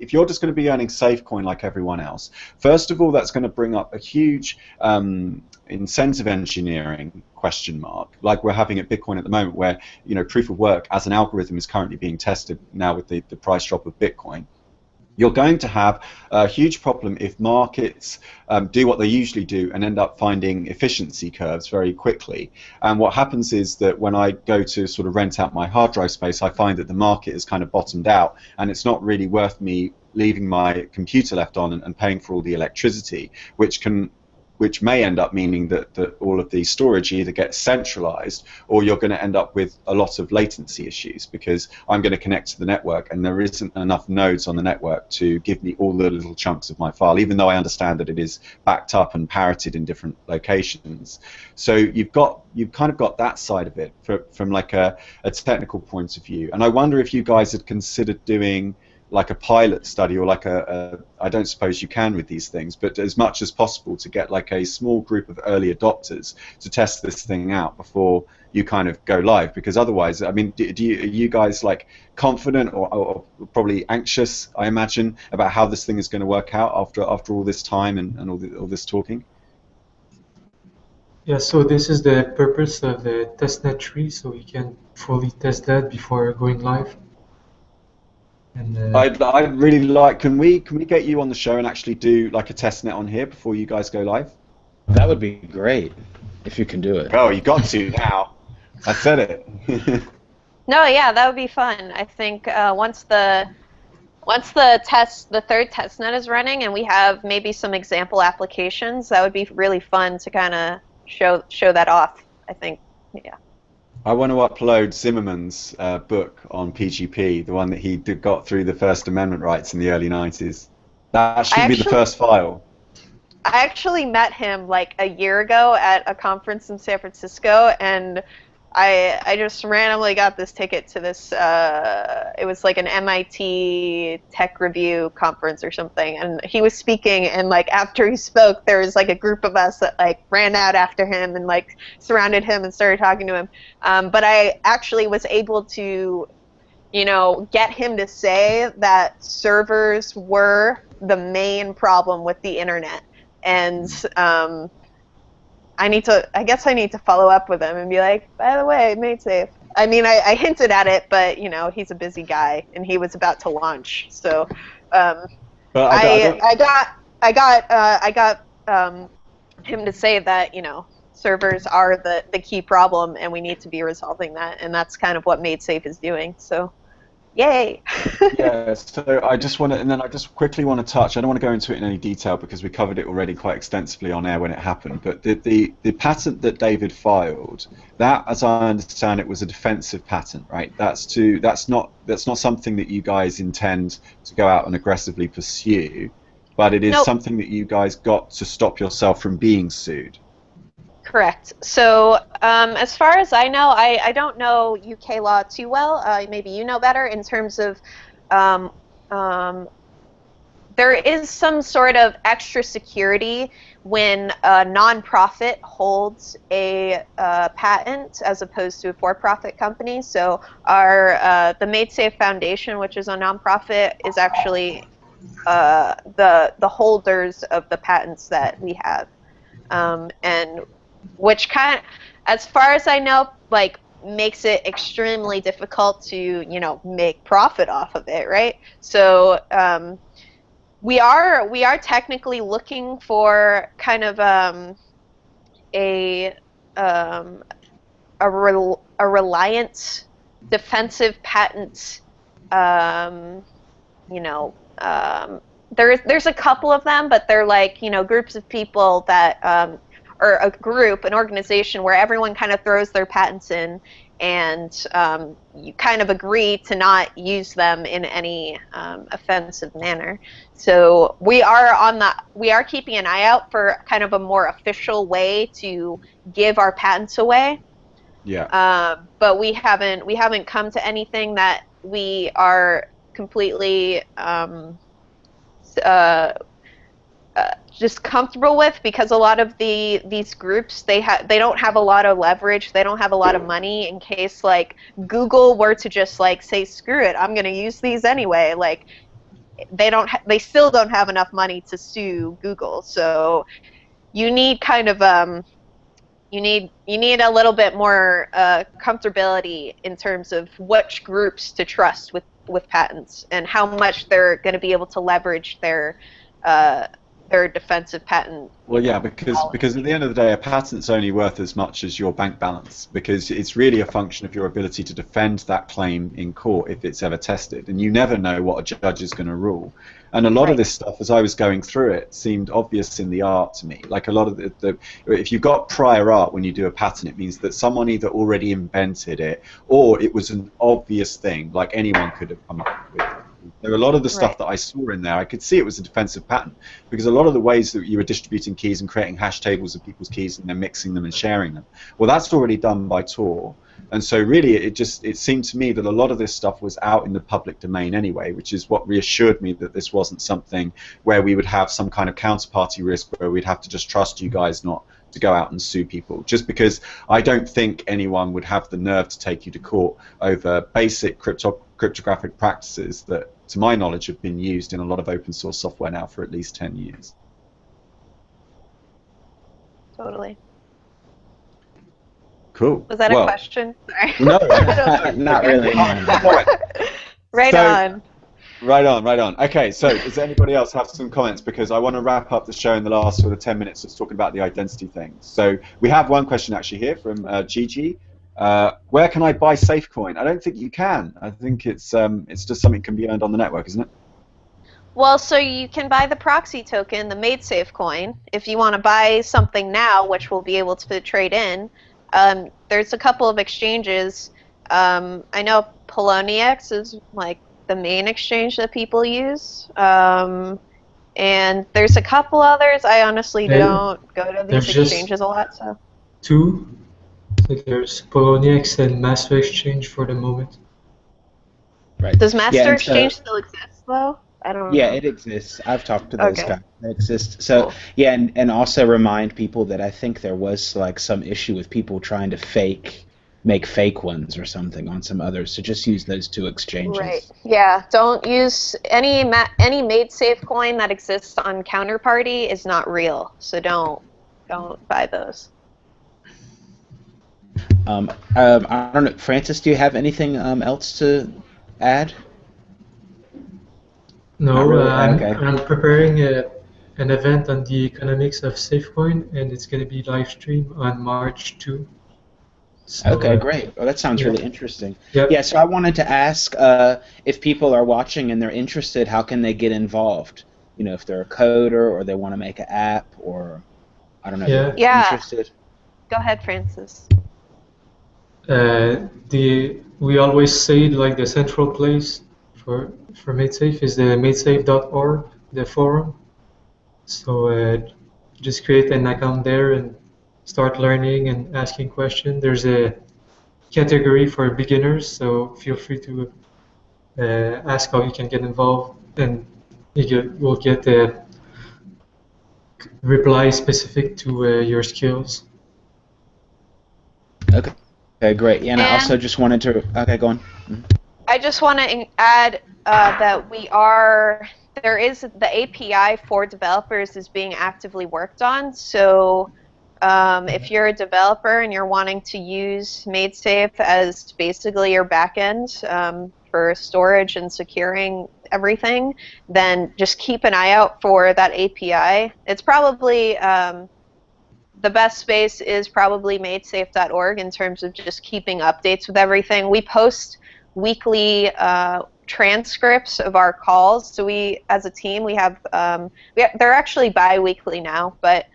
if you're just going to be earning Safecoin like everyone else, first of all, that's going to bring up a huge incentive engineering question mark, like we're having at Bitcoin at the moment, where proof of work as an algorithm is currently being tested now with the price drop of Bitcoin. You're going to have a huge problem if markets do what they usually do and end up finding efficiency curves very quickly. And what happens is that when I go to sort of rent out my hard drive space, I find that the market has kind of bottomed out, and it's not really worth me leaving my computer left on and paying for all the electricity, which may end up meaning that all of the storage either gets centralized, or you're going to end up with a lot of latency issues, because I'm going to connect to the network and there isn't enough nodes on the network to give me all the little chunks of my file, even though I understand that it is backed up and parroted in different locations. So you've kind of got that side of it from like a technical point of view. And I wonder if you guys had considered doing like a pilot study, or like I don't suppose you can with these things, but as much as possible to get like a small group of early adopters to test this thing out before you kind of go live, because otherwise, I mean, are you guys like confident or probably anxious, I imagine, about how this thing is going to work out after all this time and all this talking? Yeah, so this is the purpose of the testnet tree, so we can fully test that before going live. And I'd really like. Can we get you on the show and actually do like a test net on here before you guys go live? That would be great if you can do it. Oh, you got to now. I said it. No, yeah, that would be fun. I think once the third test net is running and we have maybe some example applications, that would be really fun to kind of show that off. I think, yeah. I want to upload Zimmerman's book on PGP, the one that he got through the First Amendment rights in the early 90s. That should be the first file. I actually met him like a year ago at a conference in San Francisco, and I just randomly got this ticket to this, it was like an MIT tech review conference or something, and he was speaking, and like after he spoke, there was like a group of us that like ran out after him and like surrounded him and started talking to him. But I actually was able to, get him to say that servers were the main problem with the internet. And I guess I need to follow up with him and be like, by the way, MaidSafe. I mean, I hinted at it, but he's a busy guy and he was about to launch. So, I got him to say that servers are the key problem and we need to be resolving that, and that's kind of what MaidSafe is doing. So, yay! Yeah, so I just quickly want to touch, I don't want to go into it in any detail because we covered it already quite extensively on air when it happened, but the patent that David filed, that, as I understand it, was a defensive patent, right? That's not something that you guys intend to go out and aggressively pursue, but it is something that you guys got to stop yourself from being sued. Correct. So as far as I know, I don't know UK law too well. Maybe you know better in terms of there is some sort of extra security when a nonprofit holds a patent as opposed to a for-profit company. So the MaidSafe Foundation, which is a nonprofit, is actually the holders of the patents that we have, and which kind of, as far as I know, like makes it extremely difficult to make profit off of it, right? So we are technically looking for kind of a reliant defensive patent. There's a couple of them, but they're like groups of people that or an organization where everyone kind of throws their patents in, and you kind of agree to not use them in any offensive manner. So we are keeping an eye out for kind of a more official way to give our patents away. Yeah. But we haven't come to anything that we are completely just comfortable with, because a lot of these groups, they don't have a lot of leverage, they don't have a lot of money in case like Google were to just like say, screw it, I'm going to use these anyway. Like they still don't have enough money to sue Google. So you need kind of you need a little bit more comfortability in terms of which groups to trust with patents and how much they're going to be able to leverage their defensive patent. Well, yeah, because at the end of the day, a patent's only worth as much as your bank balance, because it's really a function of your ability to defend that claim in court if it's ever tested, and you never know what a judge is going to rule. And a lot of this stuff, as I was going through it, seemed obvious in the art to me. Like a lot of if you've got prior art when you do a patent, it means that someone either already invented it or it was an obvious thing, like anyone could have come up with. There were a lot of the stuff that I saw in there, I could see it was a defensive patent, because a lot of the ways that you were distributing keys and creating hash tables of people's keys and then mixing them and sharing them, well, that's already done by Tor. And so really it seemed to me that a lot of this stuff was out in the public domain anyway, which is what reassured me that this wasn't something where we would have some kind of counterparty risk where we'd have to just trust you guys not to go out and sue people, just because I don't think anyone would have the nerve to take you to court over basic cryptographic practices that, to my knowledge, have been used in a lot of open source software now for at least 10 years. Totally. Cool. Was that a question? Sorry. No, not really. Right on. Right on. Okay, so does anybody else have some comments? Because I want to wrap up the show in the last sort of 10 minutes just talking about the identity thing. So we have one question actually here from Gigi. Where can I buy Safecoin? I don't think you can. I think it's just something that can be earned on the network, isn't it? Well, so you can buy the proxy token, the MaidSafe coin, if you want to buy something now, which we'll be able to trade in. There's a couple of exchanges. I know Poloniex is like the main exchange that people use, and there's a couple others. I honestly don't go to these exchanges a lot. So two. So there's Poloniex and Master Exchange for the moment. Right. Does Master Exchange still exist though? I don't know. Yeah, it exists. I've talked to those guys. It exists. So cool. Yeah, and also remind people that I think there was like some issue with people trying to make fake ones or something on some others. So just use those two exchanges. Right. Yeah. Don't use any MaidSafe coin that exists on Counterparty is not real. So don't buy those. I don't know, Francis. Do you have anything else to add? No. Really? I'm preparing an event on the economics of Safecoin, and it's going to be live streamed on March 2. So, okay, great. Well, that sounds really interesting. Yep. Yeah, so I wanted to ask if people are watching and they're interested, how can they get involved? You know, if they're a coder or they want to make an app or, I don't know, interested. Go ahead, Francis. We always say like the central place for MaidSafe is the MaidSafe.org, the forum. So just create an account there and start learning and asking questions. There's a category for beginners, so feel free to ask how you can get involved, and you'll get a reply specific to your skills. Okay, great. Yeah, and I also just wanted to... Okay, go on. Mm-hmm. I just want to add that there is the API for developers is being actively worked on. So if you're a developer and you're wanting to use MaidSafe as basically your backend for storage and securing everything, then just keep an eye out for that API. It's probably the best space is probably MaidSafe.org in terms of just keeping updates with everything. We post weekly transcripts of our calls. So we, as a team, they're actually bi-weekly now, but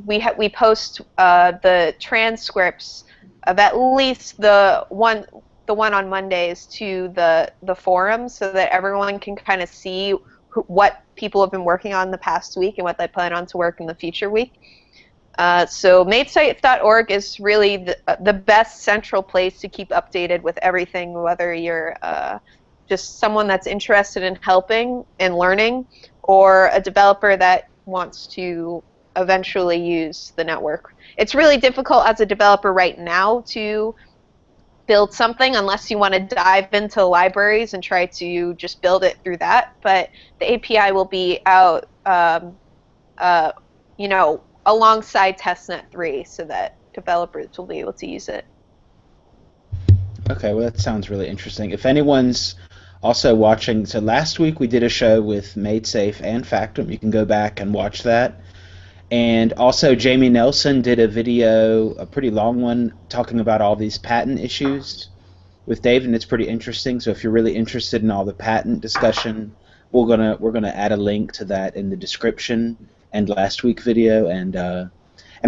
we post the transcripts of at least the one on Mondays to the forum, so that everyone can kind of see what people have been working on the past week and what they plan on to work in the future week. So MaidSafe.org is really the best central place to keep updated with everything, whether you're just someone that's interested in helping and learning, or a developer that wants to eventually use the network. It's really difficult as a developer right now to build something unless you want to dive into libraries and try to just build it through that. But the API will be out, you know, alongside testnet 3 so that developers will be able to use it. Okay, well that sounds really interesting. If anyone's also watching, so last week we did a show with MaidSafe and Factum. You can go back and watch that. And also Jamie Nelson did a video, a pretty long one, talking about all these patent issues with Dave, and it's pretty interesting. So if you're really interested in all the patent discussion, we're gonna add a link to that in the description and last week's video. And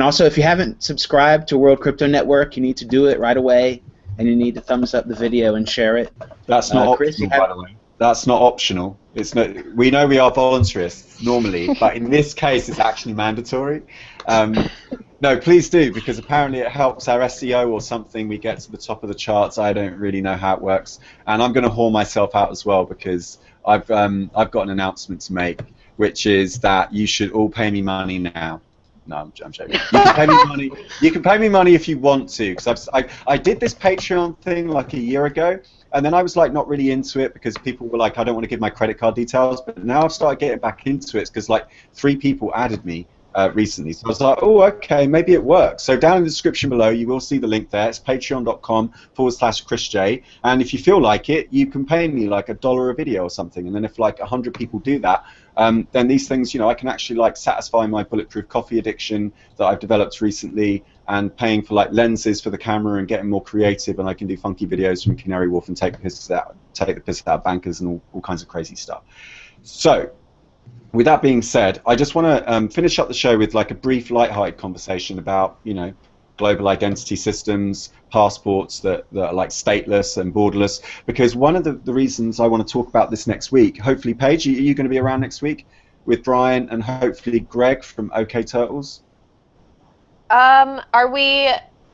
also, if you haven't subscribed to World Crypto Network, you need to do it right away, and you need to thumbs up the video and share it. That's not Chris, optional, by the way. That's not optional. It's not. We know we are voluntarists normally, but in this case, it's actually mandatory. No, please do, because apparently it helps our SEO or something. We get to the top of the charts. I don't really know how it works, and I'm going to haul myself out as well because I've got an announcement to make, which is that you should all pay me money now. No, I'm joking. You can pay me money. You can pay me money if you want to, because I did this Patreon thing like a year ago, and then I was like not really into it because people were like, I don't want to give my credit card details. But now I've started getting back into it because like 3 people added me recently. So I was like, oh, okay, maybe it works. So down in the description below, you will see the link there. It's patreon.com/ChrisJ. And if you feel like it, you can pay me like $1 a video or something. And then if like 100 people do that, then these things, you know, I can actually like satisfy my bulletproof coffee addiction that I've developed recently, and paying for like lenses for the camera and getting more creative, and I can do funky videos from Canary Wharf and take the piss out of bankers and all kinds of crazy stuff. So with that being said, I just want to finish up the show with like a brief light-hearted conversation about, you know, global identity systems, passports that are like stateless and borderless, because one of the reasons I want to talk about this next week, hopefully, Paige, are you going to be around next week with Brian and hopefully Greg from OK Turtles? Are we?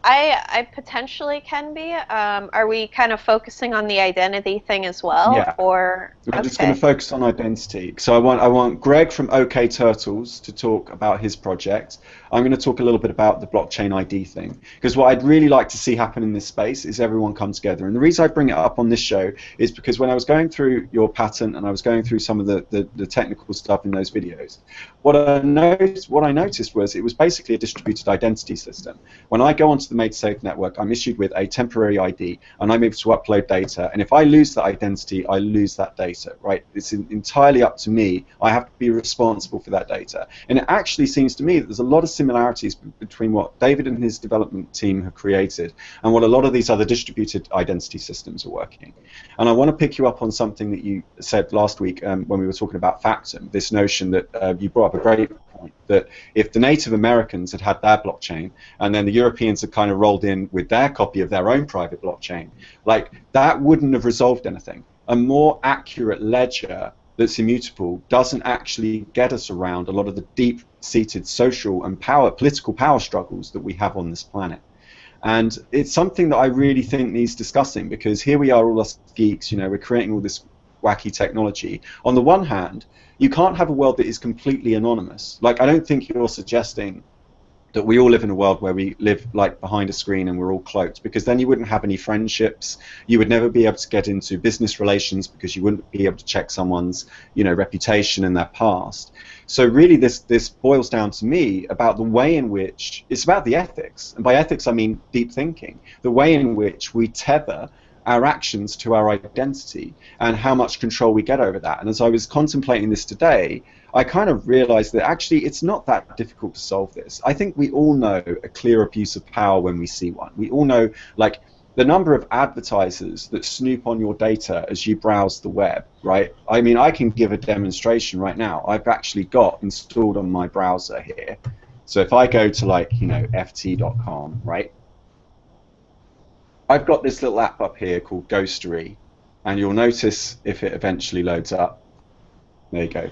I potentially can be. Are we kind of focusing on the identity thing as well? Yeah. Or I'm just going to focus on identity. So I want Greg from OK Turtles to talk about his project. I'm going to talk a little bit about the blockchain ID thing, because what I'd really like to see happen in this space is everyone come together. And the reason I bring it up on this show is because when I was going through your patent and I was going through some of the technical stuff in those videos, what I noticed was it was basically a distributed identity system. When I go onto the MaidSafe network, I'm issued with a temporary ID, and I'm able to upload data. And if I lose that identity, I lose that data, right? It's entirely up to me. I have to be responsible for that data. And it actually seems to me that there's a lot of similarities between what David and his development team have created and what a lot of these other distributed identity systems are working. And I want to pick you up on something that you said last week when we were talking about Factum, this notion that you brought up a great point, that if the Native Americans had had their blockchain and then the Europeans had kind of rolled in with their copy of their own private blockchain, like that wouldn't have resolved anything. A more accurate ledger that's immutable doesn't actually get us around a lot of the deep-seated social and political power struggles that we have on this planet. And it's something that I really think needs discussing, because here we are, all us geeks, you know, we're creating all this wacky technology. On the one hand, you can't have a world that is completely anonymous. Like, I don't think you're suggesting that we all live in a world where we live like behind a screen and we're all cloaked, because then you wouldn't have any friendships. You would never be able to get into business relations because you wouldn't be able to check someone's, you know, reputation and their past. So really this boils down to me about the way in which it's about the ethics. And by ethics I mean deep thinking. The way in which we tether our actions to our identity and how much control we get over that. And as I was contemplating this today, I kind of realized that actually it's not that difficult to solve this. I think we all know a clear abuse of power when we see one. We all know, like, the number of advertisers that snoop on your data as you browse the web, right? I mean, I can give a demonstration right now. I've actually got installed on my browser here. So if I go to, like, you know, ft.com, right? I've got this little app up here called Ghostery, and you'll notice if it eventually loads up. There you go.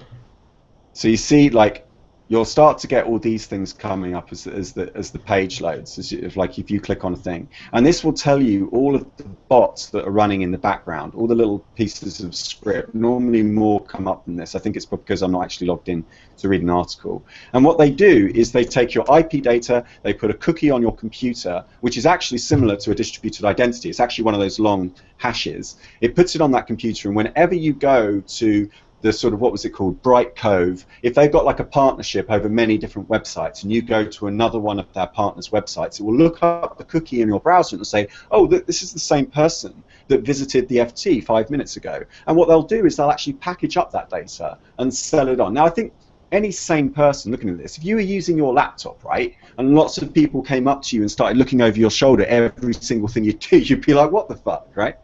So you see, like, you'll start to get all these things coming up as the page loads, if you click on a thing, and this will tell you all of the bots that are running in the background, all the little pieces of script. Normally more come up than this. I think it's because I'm not actually logged in to read an article. And what they do is they take your IP data, they put a cookie on your computer, which is actually similar to a distributed identity. It's actually one of those long hashes. It puts it on that computer, and whenever you go to the sort of, what was it called, Bright Cove, if they've got like a partnership over many different websites and you go to another one of their partners' websites, it will look up the cookie in your browser and say, oh, this is the same person that visited the FT 5 minutes ago. And what they'll do is they'll actually package up that data and sell it on. Now, I think any sane person looking at this, if you were using your laptop, right, and lots of people came up to you and started looking over your shoulder every single thing you do, you'd be like, what the fuck, right?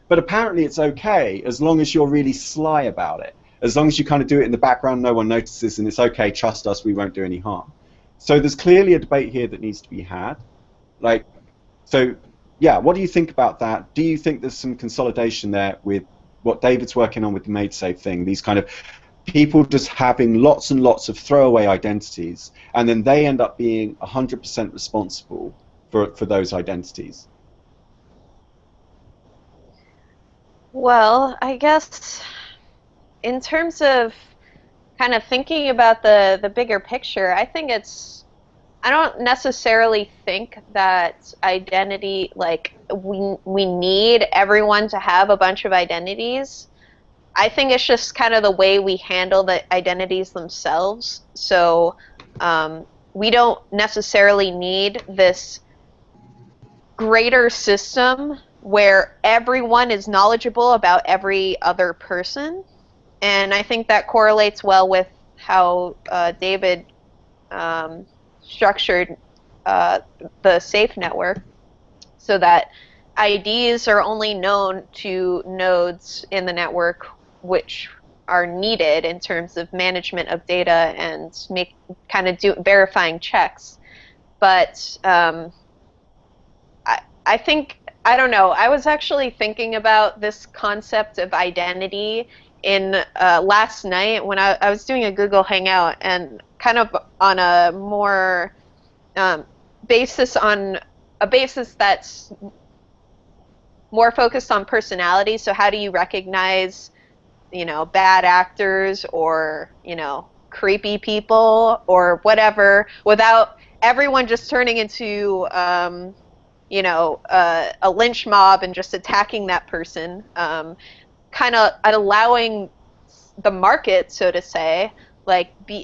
But apparently it's okay as long as you're really sly about it. As long as you kind of do it in the background, no one notices, and it's okay, trust us, we won't do any harm. So there's clearly a debate here that needs to be had. Like, so, yeah, what do you think about that? Do you think there's some consolidation there with what David's working on with the MaidSafe thing, these kind of people just having lots and lots of throwaway identities, and then they end up being 100% responsible for those identities? Well, I guess in terms of kind of thinking about the bigger picture, I don't necessarily think that identity, like we need everyone to have a bunch of identities. I think it's just kind of the way we handle the identities themselves. So we don't necessarily need this greater system where everyone is knowledgeable about every other person. And I think that correlates well with how David structured the Safe network, so that IDs are only known to nodes in the network which are needed in terms of management of data and verifying checks. But I think, I don't know, I was actually thinking about this concept of identity in last night when I was doing a Google Hangout, and kind of on a more basis that's more focused on personality. So how do you recognize, bad actors or, creepy people or whatever, without everyone just turning into, a lynch mob and just attacking that person. Kind of allowing the market, so to say,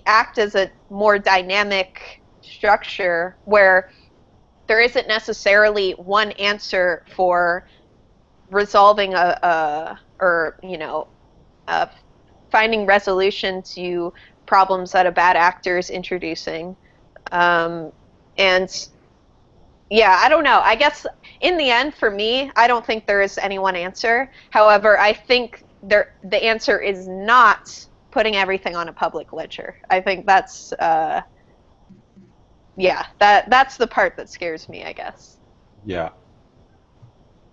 act as a more dynamic structure where there isn't necessarily one answer for resolving finding resolution to problems that a bad actor is introducing. And yeah, I don't know. I guess in the end, for me, I don't think there is any one answer. However, I think the answer is not putting everything on a public ledger. I think that's, that's the part that scares me, I guess. Yeah.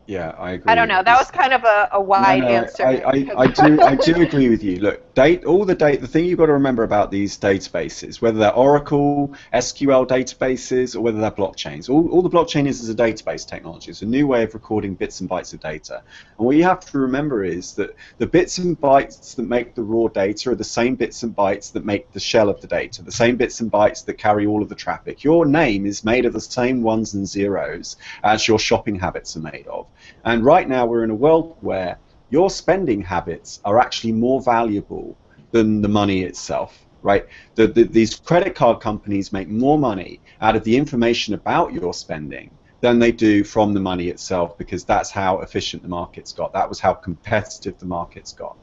Yeah, I agree. I don't know. That was kind of a wide answer. I do agree with you. Look, the thing you've got to remember about these databases, whether they're Oracle, SQL databases, or whether they're blockchains, all the blockchain is a database technology. It's a new way of recording bits and bytes of data. And what you have to remember is that the bits and bytes that make the raw data are the same bits and bytes that make the shell of the data, the same bits and bytes that carry all of the traffic. Your name is made of the same ones and zeros as your shopping habits are made of. And right now we're in a world where your spending habits are actually more valuable than the money itself, right? These credit card companies make more money out of the information about your spending than they do from the money itself, because that's how efficient the market's got. That was how competitive the market's got.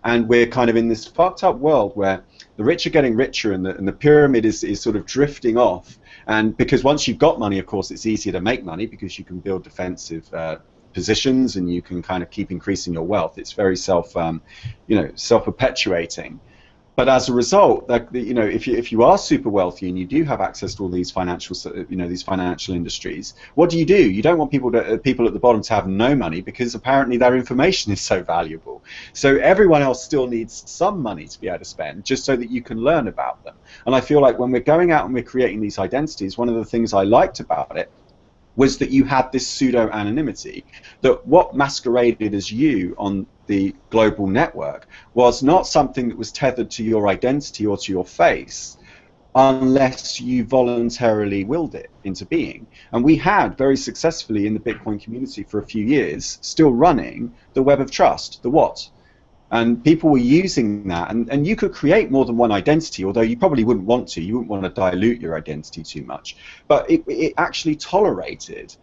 And we're kind of in this fucked up world where the rich are getting richer and the pyramid is sort of drifting off. And because once you've got money, of course, it's easier to make money because you can build defensive positions and you can kind of keep increasing your wealth. It's very self-perpetuating. But as a result, if you are super wealthy and you do have access to all these these financial industries, what do? You don't want people at the bottom to have no money, because apparently their information is so valuable. So everyone else still needs some money to be able to spend, just so that you can learn about them. And I feel like when we're going out and we're creating these identities, one of the things I liked about it was that you had this pseudo-anonymity, that what masqueraded as you on the global network was not something that was tethered to your identity or to your face, unless you voluntarily willed it into being. And we had very successfully in the Bitcoin community for a few years still running the web of trust, the what. And people were using that, and you could create more than one identity, although you probably wouldn't want to. You wouldn't want to dilute your identity too much. But it actually tolerated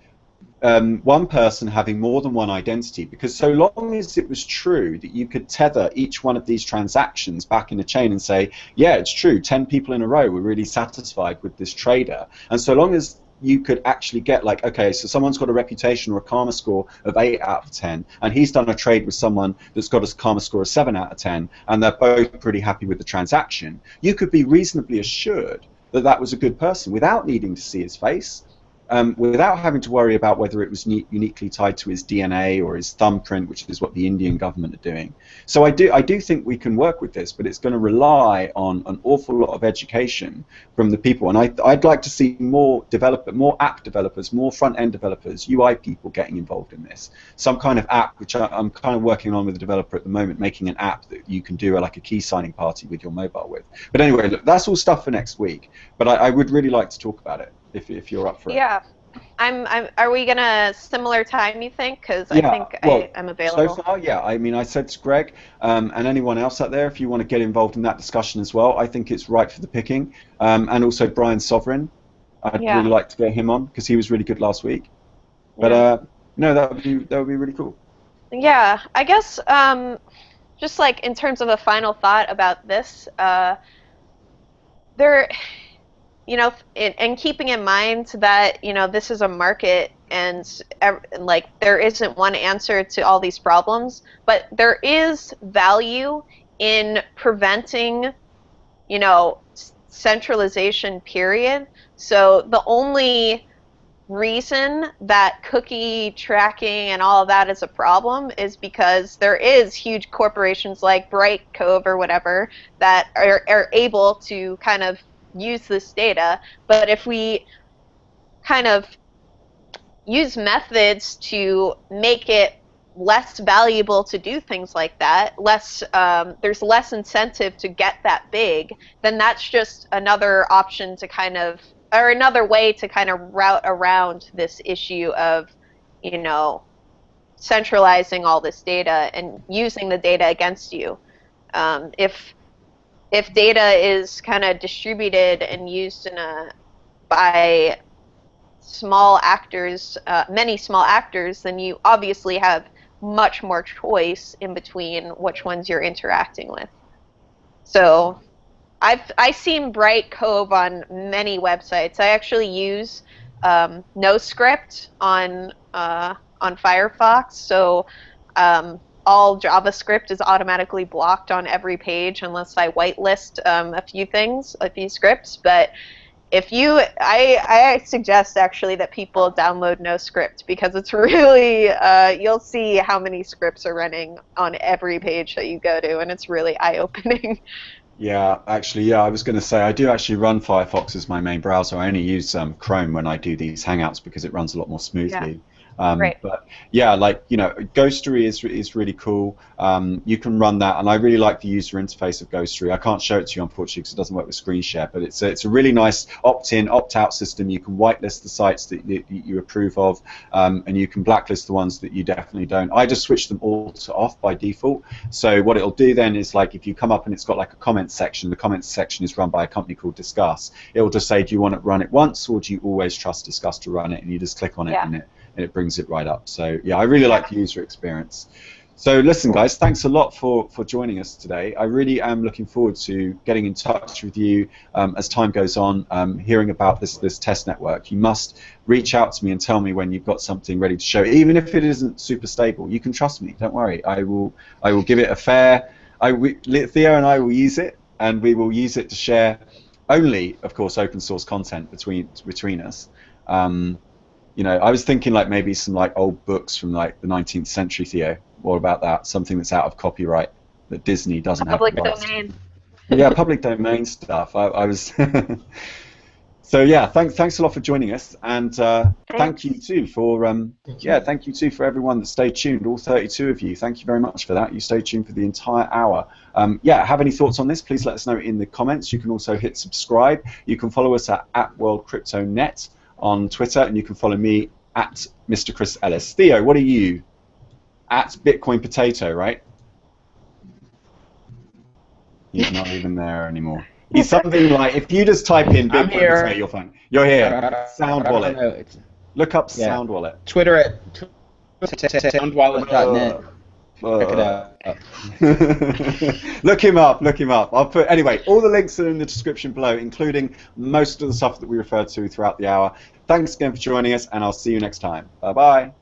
one person having more than one identity, because so long as it was true that you could tether each one of these transactions back in the chain and say, yeah, it's true, 10 people in a row were really satisfied with this trader. And so long as you could actually get, like, okay, so someone's got a reputation or a karma score of 8 out of 10, and he's done a trade with someone that's got a karma score of 7 out of 10, and they're both pretty happy with the transaction, you could be reasonably assured that that was a good person without needing to see his face, without having to worry about whether it was uniquely tied to his DNA or his thumbprint, which is what the Indian government are doing. So I do think we can work with this, but it's going to rely on an awful lot of education from the people. And I'd like to see more app developers, more front-end developers, UI people getting involved in this. Some kind of app, which I'm kind of working on with a developer at the moment, making an app that you can do like a key signing party with your mobile with. But anyway, look, that's all stuff for next week. But I would really like to talk about it. If you're up for it. Yeah. Are we gonna similar time, you think? Because I think I'm available. So far, yeah. I mean, I said to Greg and anyone else out there, if you want to get involved in that discussion as well, I think it's right for the picking. And also Brian Sovereign, I'd really like to get him on, because he was really good last week. But no, that would be really cool. Yeah, I guess just like in terms of a final thought about this, and keeping in mind that this is a market, and like there isn't one answer to all these problems, but there is value in preventing centralization, period. So the only reason that cookie tracking and all of that is a problem is because there is huge corporations like Brightcove or whatever that are able to kind of use this data. But if we kind of use methods to make it less valuable to do things like that, there's less incentive to get that big, then that's just another option to kind of, or another way to kind of route around this issue of centralizing all this data and using the data against you. If data is kind of distributed and used by small actors, many small actors, then you obviously have much more choice in between which ones you're interacting with. So I've seen Brightcove on many websites. I actually use NoScript on Firefox, so all JavaScript is automatically blocked on every page unless I whitelist a few scripts. But I suggest actually that people download NoScript, because it's really, you'll see how many scripts are running on every page that you go to, and it's really eye-opening. Yeah, actually, yeah, I was going to say, I do actually run Firefox as my main browser. I only use Chrome when I do these Hangouts, because it runs a lot more smoothly. Right. But yeah, like Ghostery is really cool. You can run that, and I really like the user interface of Ghostery. I can't show it to you unfortunately because it doesn't work with screen share, but it's a really nice opt-in, opt-out system. You can whitelist the sites that you approve of, and you can blacklist the ones that you definitely don't. I just switch them all to off by default. So what it'll do then is, like, if you come up and it's got like a comments section, the comments section is run by a company called Discuss. It'll just say, do you want to run it once, or do you always trust Discuss to run it? And you just click on it, and it brings it right up. So yeah, I really like the user experience. So listen, guys, thanks a lot for joining us today. I really am looking forward to getting in touch with you as time goes on, hearing about this test network. You must reach out to me and tell me when you've got something ready to show, even if it isn't super stable. You can trust me, don't worry. I will give it a fair, Theo and I will use it, and we will use it to share only, of course, open source content between us. You know, I was thinking like maybe some like old books from like the 19th century, Theo. What about that? Something that's out of copyright that Disney doesn't have. Public domain. Yeah, public domain stuff. I was. So yeah, thanks a lot for joining us, and thank you too for thank you too for everyone that stayed tuned. All 32 of you, thank you very much for that. You stayed tuned for the entire hour. Yeah, have any thoughts on this? Please let us know in the comments. You can also hit subscribe. You can follow us at @WorldCryptoNet on Twitter, and you can follow me at Mr. Chris Ellis. Theo, what are you? At Bitcoin Potato, right? He's not even there anymore. He's something like, if you just type in Bitcoin Potato, you'll find. You're here. Sound Wallet. Look up Sound Wallet. Twitter at soundwallet.net. Check it out. Look him up. Look him up. I'll put anyway. All the links are in the description below, including most of the stuff that we referred to throughout the hour. Thanks again for joining us, and I'll see you next time. Bye bye.